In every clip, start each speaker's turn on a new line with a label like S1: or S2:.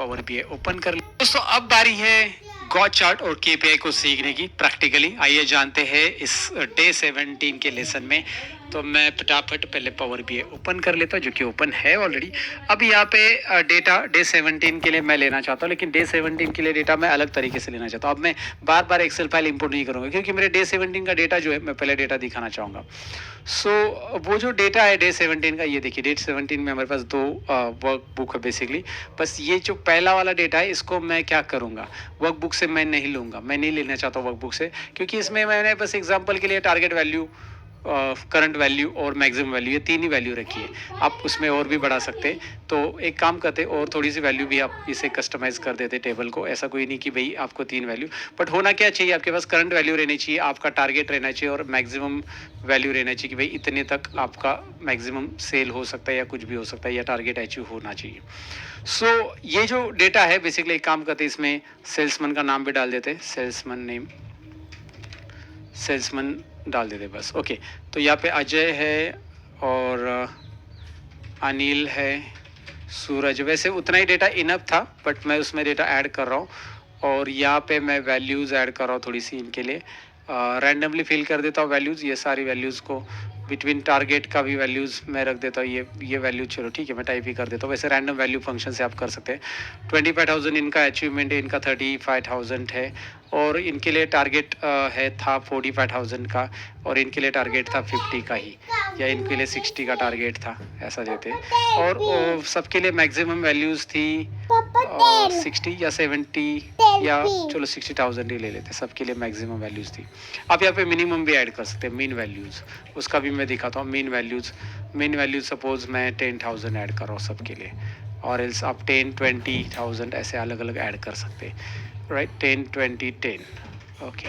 S1: Power BI open कर लिया। दोस्तों अब बारी है गॉट चार्ट और केपीआई को सीखने की प्रैक्टिकली। आइए जानते हैं इस डे 17 के लेसन में। तो मैं फटाफट पहले पावर बीआई ओपन कर लेता हूँ, जो कि ओपन है ऑलरेडी। अब यहाँ पे डेटा डे 17 के लिए मैं लेना चाहता हूँ, लेकिन डे 17 के लिए डेटा मैं अलग तरीके से लेना चाहता हूँ। अब मैं बार बार एक्सेल फाइल इंपोर्ट नहीं करूँगा, क्योंकि मेरे डे 17 का डेटा जो है मैं पहले डेटा दिखाना चाहूँगा। सो वो जो डेटा है डे 17 का, ये देखिए डे 17 में हमारे पास दो वर्क बुक है बेसिकली। बस ये जो पहला वाला डेटा है इसको मैं क्या करूँगा, वर्क बुक से मैं नहीं लूँगा, मैं नहीं लेना चाहता वर्क बुक से, क्योंकि इसमें मैंने बस एग्जाम्पल के लिए टारगेट वैल्यू, करंट वैल्यू और मैक्सिमम वैल्यू, ये तीन ही वैल्यू रखी है। आप उसमें और भी बढ़ा सकते हैं। तो एक काम करते और थोड़ी सी वैल्यू भी आप इसे कस्टमाइज कर देते टेबल को। ऐसा कोई नहीं कि भाई आपको तीन वैल्यू, बट होना क्या चाहिए, आपके पास करंट वैल्यू रहनी चाहिए, आपका टारगेट रहना चाहिए और मैक्सिमम वैल्यू रहना चाहिए कि भाई इतने तक आपका मैक्सिमम सेल हो सकता है या कुछ भी हो सकता है, या टारगेट अचीव होना चाहिए। सो ये जो डेटा है बेसिकली एक काम करते इसमें सेल्समैन का नाम भी डाल देते, सेल्समैन नेम, सेल्समैन डाल देते बस। ओके, तो यहाँ पे अजय है और अनिल है, सूरज, वैसे उतना ही डेटा इनफ था, बट मैं उसमें डेटा ऐड कर रहा हूँ। और यहाँ पे मैं वैल्यूज़ ऐड कर रहा हूँ थोड़ी सी इनके लिए, रैंडमली फिल कर देता हूँ वैल्यूज़। ये सारी वैल्यूज़ को बिटवीन टारगेट का भी वैल्यूज़ मैं रख देता हूँ। ये वैल्यू चलो ठीक है, मैं टाइप ही कर देता हूँ। वैसे रैंडम वैल्यू फंक्शन से आप कर सकते हैं। 25,000 इनका अचीवमेंट है, इनका 35,000 है, और इनके लिए टारगेट है था 45,000 का, और इनके लिए टारगेट था 50 का ही, या इनके लिए 60 का टारगेट था, ऐसा देते। और सबके लिए मैक्सिमम वैल्यूज़ थी 60 या 70, या चलो 60,000 ही ले लेते, सबके लिए मैक्सिमम वैल्यूज़ थी। आप यहाँ पे मिनिमम भी ऐड कर सकते हैं, मीन वैल्यूज़, उसका भी मैं दिखाता हूँ। मीन वैल्यूज़ सपोज मैं 10,000 ऐड कर रहा हूँ सबके लिए, और एल्स आप 10, 20,000 ऐसे अलग अलग ऐड कर सकते हैं, राइट। 10, 20, 10, ओके।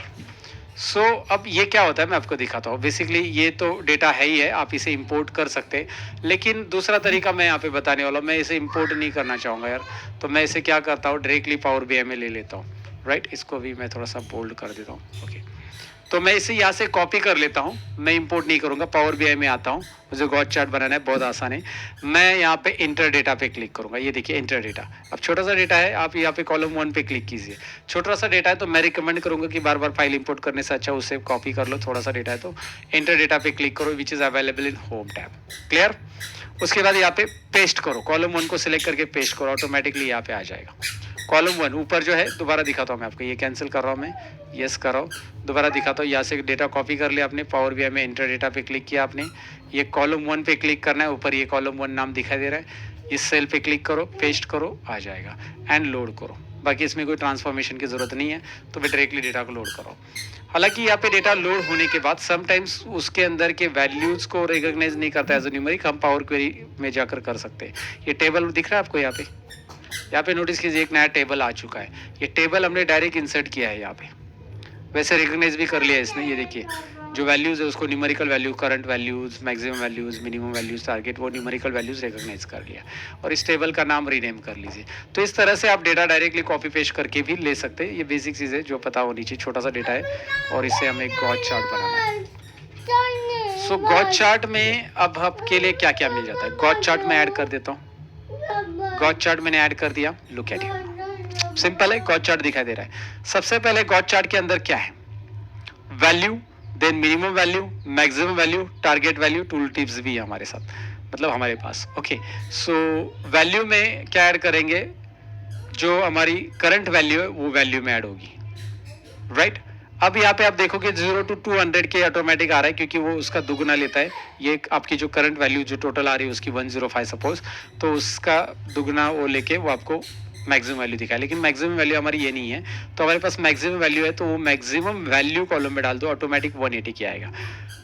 S1: सो अब ये क्या होता है मैं आपको दिखाता हूँ। बेसिकली ये तो डेटा है ही है, आप इसे इंपोर्ट कर सकते हैं, लेकिन दूसरा तरीका मैं यहाँ पे बताने वाला हूँ। मैं इसे इंपोर्ट नहीं करना चाहूँगा यार, तो मैं इसे क्या करता हूँ, डायरेक्टली पावर बीआई में ले लेता हूँ, राइट। इसको भी मैं थोड़ा सा बोल्ड कर देता हूँ, ओके। तो मैं इसे यहाँ से कॉपी कर लेता हूँ, मैं इंपोर्ट नहीं करूँगा, पावर बीआई में आता हूँ। मुझे गॉट चार्ट बनाना है, बहुत आसान है। मैं यहाँ पे इंटर डेटा पे क्लिक करूँगा, ये देखिए इंटर डेटा। अब छोटा सा डेटा है, आप यहाँ पे कॉलम 1 पे क्लिक कीजिए। छोटा सा डेटा है तो मैं रिकमेंड करूँगा कि बार बार फाइल इंपोर्ट करने से अच्छा उसे कॉपी कर लो। थोड़ा सा डेटा है तो इंटर डेटा पे क्लिक करो, which is available in home tab, clear. उसके बाद यहाँ पे पेस्ट करो, कॉलम 1 को सिलेक्ट करके पेस्ट करो, ऑटोमेटिकली यहाँ पे आ जाएगा। कॉलम 1 ऊपर जो है, दोबारा दिखाता हूँ मैं आपको, ये कैंसिल कर रहा हूँ मैं, यस कर रहा हूँ, दोबारा दिखाता हूँ। यहाँ से डेटा कॉपी कर लिया आपने, पावर बीआई में इंटर डेटा पे क्लिक किया आपने, ये कॉलम 1 पे क्लिक करना है, ऊपर ये कॉलम 1 नाम दिखाई दे रहा है, इस सेल पे क्लिक करो, पेस्ट करो, आ जाएगा, एंड लोड करो। बाकी इसमें कोई ट्रांसफॉर्मेशन की जरूरत नहीं है, तो मैं डायरेक्टली डेटा को लोड करो। हालांकि यहाँ पे डेटा लोड होने के बाद समटाइम्स उसके अंदर के वैल्यूज को रिकॉग्नाइज नहीं करता एज ए न्यूमेरिक, हम पावर क्वेरी में जाकर कर सकते हैं। ये टेबल दिख रहा है आपको यहाँ पे नोटिस कीजिए, एक नया टेबल आ चुका है। ये टेबल हमने डायरेक्ट इंसर्ट किया है यहाँ पे, वैसे रिकॉग्नाइज भी कर लिया है इसने। ये देखिए जो वैल्यूज़ है उसको numerical value, current values, maximum values, minimum values, target, वो न्यूमेरिकल वैल्यूज़ रिकॉग्नाइज कर लिया, और इस टेबल का नाम रीनेम कर लीजिए। तो इस तरह से आप डेटा डायरेक्टली कॉपी पेस्ट करके भी ले सकते हैं। ये बेसिक चीज़ है जो पता होनी चाहिए। छोटा सा डेटा है और इसे हमें गॉट चार्ट बनाना है। सो गॉट चार्ट में अब आपके लिए क्या क्या मिल जाता है, गॉट चार्ट में ऐड कर देता हूँ। गॉट चार्ट मैंने ऐड कर दिया, लुक एट इट, सिंपल है, गॉट चार्ट दिखाई दे रहा है। सबसे पहले गॉट चार्ट के अंदर क्या है, value, then minimum value, maximum value, target value, tooltips भी है हमारे साथ, मतलब हमारे पास। ओके, सो वैल्यू में क्या ऐड करेंगे, जो हमारी करंट वैल्यू है वो वैल्यू में ऐड होगी, राइट। अब यहाँ पे आप देखोगे 0 to 200 के ऑटोमेटिक आ रहा है, क्योंकि वो उसका दुगुना लेता है। ये आपकी जो करंट वैल्यू जो टोटल आ रही है उसकी 105 सपोज, तो उसका दुगुना वो लेके वो आपको मैक्सिमम वैल्यू दिखाए। लेकिन मैक्सिमम वैल्यू हमारी ये नहीं है, तो हमारे पास मैक्सिमम वैल्यू है, तो वो मैक्सिमम वैल्यू कॉलम में डाल दो, ऑटोमेटिक 180 की आएगा,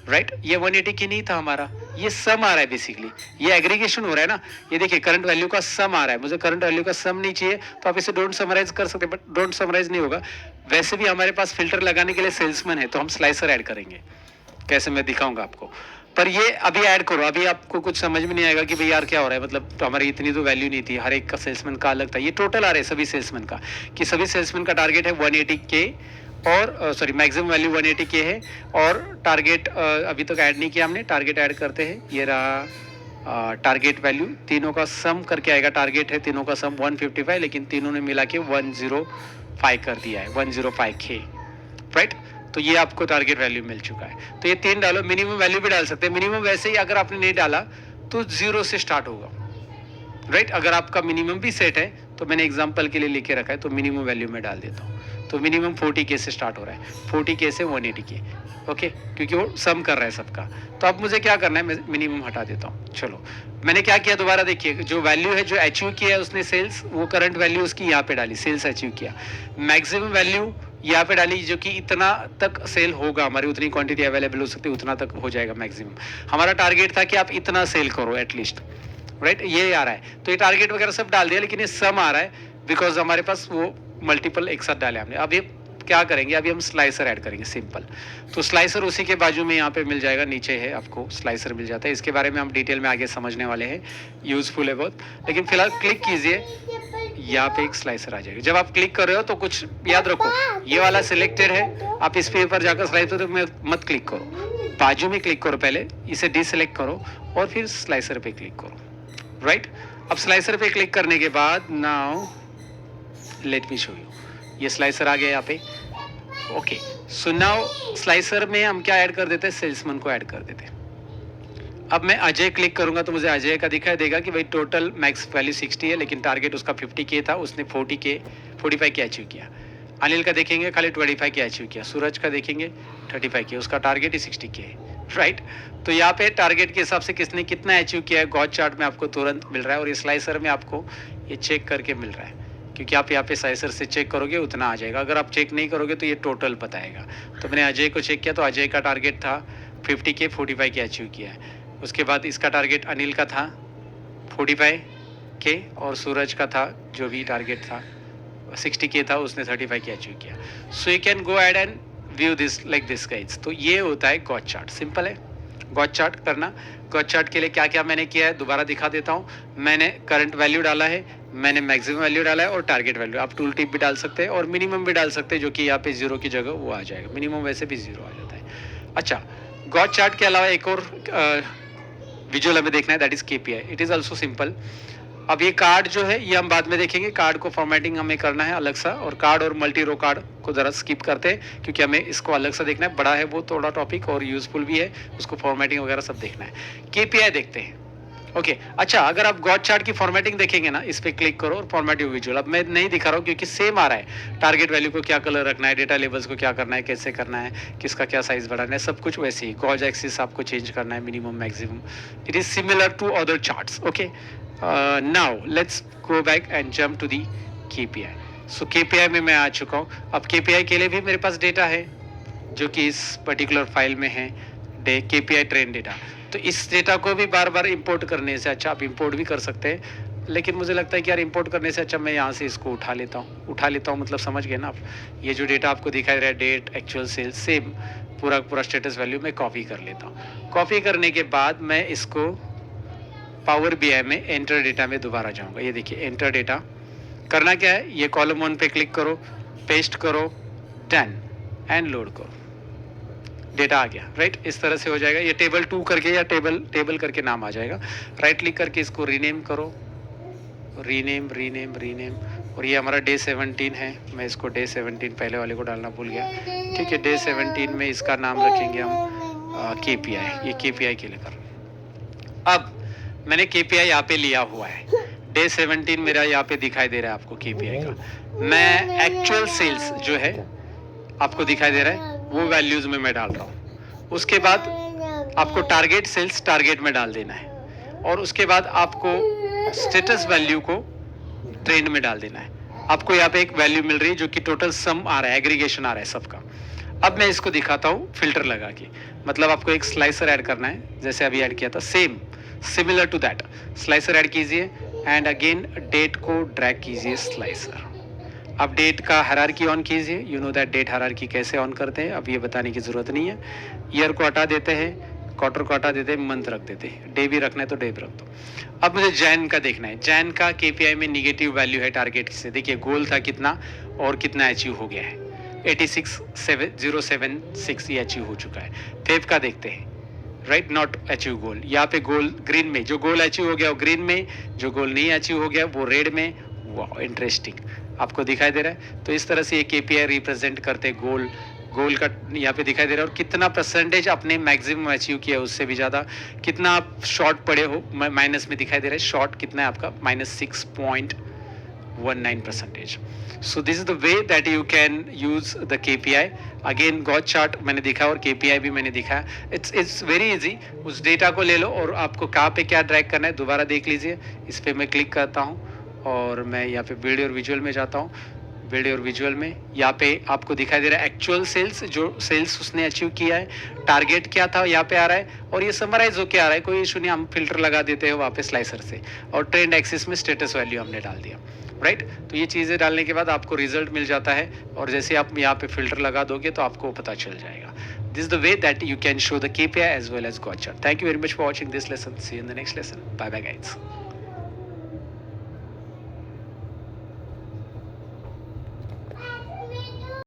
S1: राइट। ये 180 की नहीं था हमारा, ये सम आ रहा है बेसिकली, ये एग्रीगेशन हो रहा है ना। ये देखिए करंट वैल्यू का सम आ रहा है, मुझे करंट वैल्यू का सम नहीं चाहिए, तो आप इसे डोंट समराइज कर सकते, बट डोंट समराइज नहीं होगा। वैसे भी हमारे पास फिल्टर लगाने के लिए सेल्समैन है, तो हम स्लाइसर ऐड करेंगे, कैसे मैं दिखाऊंगा आपको। पर ये अभी ऐड करो, अभी आपको कुछ समझ में नहीं आएगा कि भाई यार क्या हो रहा है, मतलब तो हमारी इतनी तो वैल्यू नहीं थी, हर एक का सेल्समैन का अलग था। ये टोटल आ रहे हैं सभी सेल्समैन का, कि सभी सेल्समैन का टारगेट है 180 के, और सॉरी मैक्सिमम वैल्यू 180 के है, और टारगेट अभी तक ऐड नहीं किया हमने, टारगेट ऐड करते हैं। ये रहा टारगेट वैल्यू तीनों का सम करके आएगा। टारगेट है तीनों का सम 155, लेकिन तीनों ने मिला के 105 कर दिया है, 105K, राइट। तो ये आपको टारगेट वैल्यू मिल चुका है। तो ये 3 डालो। मिनिमम वैल्यू भी डाल सकते हैं। मिनिमम वैसे ही अगर आपने नहीं डाला तो 0 से स्टार्ट होगा, राइट। अगर आपका मिनिमम भी सेट है तो मैंने एग्जांपल के लिए लिखे रखा है, तो मिनिमम वैल्यू में डाल देता हूँ। तो मिनिमम 40K से स्टार्ट हो रहा है, 40K से 180K, ओके, क्योंकि वो सम कर रहा है सबका। तो अब मुझे क्या करना है, मैं मिनिमम हटा देता हूँ। चलो, मैंने क्या किया, दोबारा देखिए, जो वैल्यू है, जो अचीव किया है उसने सेल्स, वो करंट वैल्यू उसकी यहाँ पे डाली, सेल्स अचीव किया। मैक्सिमम वैल्यू यहाँ पे डाली, जो कि इतना तक सेल होगा, हमारी उतनी क्वांटिटी अवेलेबल हो सकती है, उतना तक हो जाएगा मैक्सिमम। हमारा टारगेट था कि आप इतना सेल करो एटलीस्ट, राइट। ये आ रहा है, तो ये टारगेट वगैरह सब डाल दिया, लेकिन ये सम आ रहा है बिकॉज हमारे पास वो मल्टीपल एक साथ डाले हमने। अब ये क्या करेंगे, अभी हम स्लाइसर ऐड करेंगे, सिंपल। तो स्लाइसर उसी के बाजू में यहाँ पे मिल जाएगा, नीचे है, आपको स्लाइसर मिल जाता है। इसके बारे में हम डिटेल में आगे समझने वाले हैं, यूजफुल है बहुत। लेकिन फिलहाल क्लिक कीजिए, यहाँ पे एक स्लाइसर आ जाएगा। जब आप क्लिक कर रहे हो तो कुछ याद रखो, ये वाला सिलेक्टेड है, आप इस पे ऊपर जाकर स्लाइसर में मत क्लिक करो, बाजू में क्लिक करो, पहले इसे डिसेलेक्ट करो और फिर स्लाइसर पे क्लिक करो, राइट। अब स्लाइसर पे क्लिक करने के बाद now let me show you, ये स्लाइसर आ गया यहाँ पे, ओके। सो नाउ स्लाइसर में हम क्या ऐड कर देते हैं, सेल्समैन को ऐड कर देते हैं। अब मैं अजय क्लिक करूंगा तो मुझे अजय का दिखाई देगा कि भाई टोटल मैक्स वैल्यू 60 है, लेकिन टारगेट उसका 50K था, उसने 45K अचीव किया। अनिल का देखेंगे खाली 25K अचीव किया। सूरज का देखेंगे 35K, उसका टारगेट ही 60K है, राइट। तो यहाँ पे टारगेट के हिसाब से किसने कितना अचीव किया है गॉड चार्ट में आपको तुरंत मिल रहा है, और ये स्लाइसर में आपको ये चेक करके मिल रहा है, क्योंकि आप यहाँ पे स्लाइसर से चेक करोगे उतना आ जाएगा। अगर आप चेक नहीं करोगे तो ये टोटल बताएगा। तो मैंने अजय को चेक किया, तो अजय का टारगेट था 50K, 45K अचीव किया है। उसके बाद इसका टारगेट अनिल का था 45K, और सूरज का था जो भी टारगेट था 60K था, उसने 35K अचीव किया। So you can go ahead and view this like this guides. तो ये होता है गॉड चार्ट, सिंपल है गॉड चार्ट करना। गॉड चार्ट के लिए क्या क्या मैंने किया है दोबारा दिखा देता हूँ। मैंने करंट वैल्यू डाला है, मैंने मैक्सिमम वैल्यू डाला है, और टारगेट वैल्यू। आप टूल टिप भी डाल सकते हैं और मिनिमम भी डाल सकते हैं, जो कि यहाँ पे 0 की जगह वो आ जाएगा। मिनिमम वैसे भी 0 आ जाता है। अच्छा, गॉड चार्ट के अलावा एक और विजुअल हमें देखना है, that is KPI। It is also simple. अब ये कार्ड जो है ये हम बाद में देखेंगे, कार्ड को फॉर्मेटिंग हमें करना है अलग सा, और कार्ड और मल्टी रो कार्ड को जरा स्किप करते हैं, क्योंकि हमें इसको अलग सा देखना है। बड़ा है वो थोड़ा टॉपिक और यूजफुल भी है, उसको फॉर्मेटिंग वगैरह सब देखना है। KPI देखते हैं, ओके। अच्छा, अगर आप गॉड चार्ट की फॉर्मेटिंग देखेंगे ना, इस पे क्लिक करो और फॉर्मेटिव विजुअल। अब मैं नहीं दिखा रहा हूँ क्योंकि सेम आ रहा है, टारगेट वैल्यू को क्या कलर रखना है, डेटा लेबल्स को क्या करना है, कैसे करना है, किसका क्या साइज बढ़ाना है, सब कुछ वैसे ही। गॉज एक्सिस आपको चेंज करना है, minimum maximum, it is similar to other charts, okay. Now let's go back and jump to the KPI। So KPI में मैं आ चुका हूँ। अब KPI के लिए भी मेरे पास डेटा है, जो कि इस पर्टिकुलर फाइल में है, KPI ट्रेंड डेटा। तो इस डेटा को भी बार बार इंपोर्ट करने से अच्छा आप इंपोर्ट भी कर सकते हैं, लेकिन मुझे लगता है कि यार इंपोर्ट करने से अच्छा मैं यहाँ से इसको उठा लेता हूँ, मतलब समझ गए ना आप। ये जो डेटा आपको दिखाई दे रहा है, डेट, एक्चुअल सेल्स, सेम पूरा स्टेटस वैल्यू मैं कॉपी कर लेता हूँ। कॉपी करने के बाद मैं इसको पावर BI में एंटर डेटा में दोबारा जाऊँगा। ये देखिए एंटर डेटा करना क्या है, ये कॉलम 1 पे क्लिक करो, पेस्ट करो, डन, एंड लोड करो, डेटा आ गया, राइट। इस तरह से हो जाएगा। ये टेबल 2 करके या टेबल करके नाम आ जाएगा। राइट क्लिक करके इसको रीनेम करो, रीनेम, और ये हमारा डे 17 है। मैं इसको डे 17 पहले वाले को डालना भूल गया, ठीक है। डे 17 में इसका नाम रखेंगे हम KPI, ये KPI के लिए कर। अब मैंने KPI यहाँ पे लिया हुआ है, डे 17 मेरा यहाँ पे दिखाई दे रहा है आपको KPI का। मैं एक्चुअल सेल्स जो है आपको दिखाई दे रहा है, वो वैल्यूज में मैं डाल रहा हूँ। उसके बाद आपको टारगेट सेल्स टारगेट में डाल देना है, और उसके बाद आपको स्टेटस वैल्यू को ट्रेंड में डाल देना है। आपको यहाँ पे एक वैल्यू मिल रही है जो कि टोटल सम आ रहा है, एग्रीगेशन आ रहा है सबका। अब मैं इसको दिखाता हूँ फिल्टर लगा के, मतलब आपको एक स्लाइसर ऐड करना है, जैसे अभी ऐड किया था, same similar to that slicer add कीजिए, एंड अगेन डेट को ड्रैग कीजिए स्लाइसर। अब डेट का हायरार्की ऑन कीजिए, you know that date hierarchy कैसे ऑन करते हैं, अब ये बताने की जरूरत नहीं है। ईयर को हटा देते हैं, क्वार्टर को हटा देते हैं, मंथ रख देते हैं, डे भी रखना है तो डे भी रख दो। अब मुझे जैन का देखना है। जैन का KPI में निगेटिव वैल्यू है टारगेट से, देखिए गोल था कितना और कितना अचीव हो गया है, 86,076 ये अचीव हो चुका है। फेब का देखते हैं, राइट, नॉट अचीव गोल। यहाँ पे गोल ग्रीन में, जो गोल अचीव हो गया वो ग्रीन में, जो गोल नहीं अचीव हो गया वो रेड में। वाह, इंटरेस्टिंग, आपको दिखाई दे रहा है। तो इस तरह से ये केपीआई रिप्रेजेंट करते गोल, गोल का यहाँ पे दिखाई दे रहा है, और कितना परसेंटेज आपने मैक्सिमम अचीव किया, उससे भी ज़्यादा कितना आप शॉर्ट पड़े हो, माइनस में दिखाई दे रहा है। शॉर्ट कितना है आपका, -6.19%. So this is the way that you can use the KPI. Again got chart मैंने दिखा और KPI भी मैंने दिखा। It's very easy. उस डेटा को ले लो और आपको कहाँ पे क्या ड्रैग करना है दोबारा देख लीजिए। इस पर मैं क्लिक करता हूँ और मैं यहाँ पे वीडियो और विजुअल में जाता हूँ। वीडियो और विजुअल में यहाँ पे आपको दिखाई दे रहा है एक्चुअल सेल्स, जो सेल्स उसने अचीव किया है, टारगेट क्या था यहाँ पे आ रहा है, और ये समराइज होके आ रहा है। कोई इशू नहीं, हम फिल्टर लगा देते हैं वहाँ पे स्लाइसर से, और ट्रेंड एक्सिस में स्टेटस वैल्यू हमने डाल दिया, राइट। तो ये चीज़ें डालने के बाद आपको रिजल्ट मिल जाता है, और जैसे आप यहाँ पे फिल्टर लगा दोगे तो आपको पता चल जाएगा। This is the way that you can show the KPI as well as gauge chart. Thank you very much for watching this lesson. See you in the next lesson. Bye bye guys.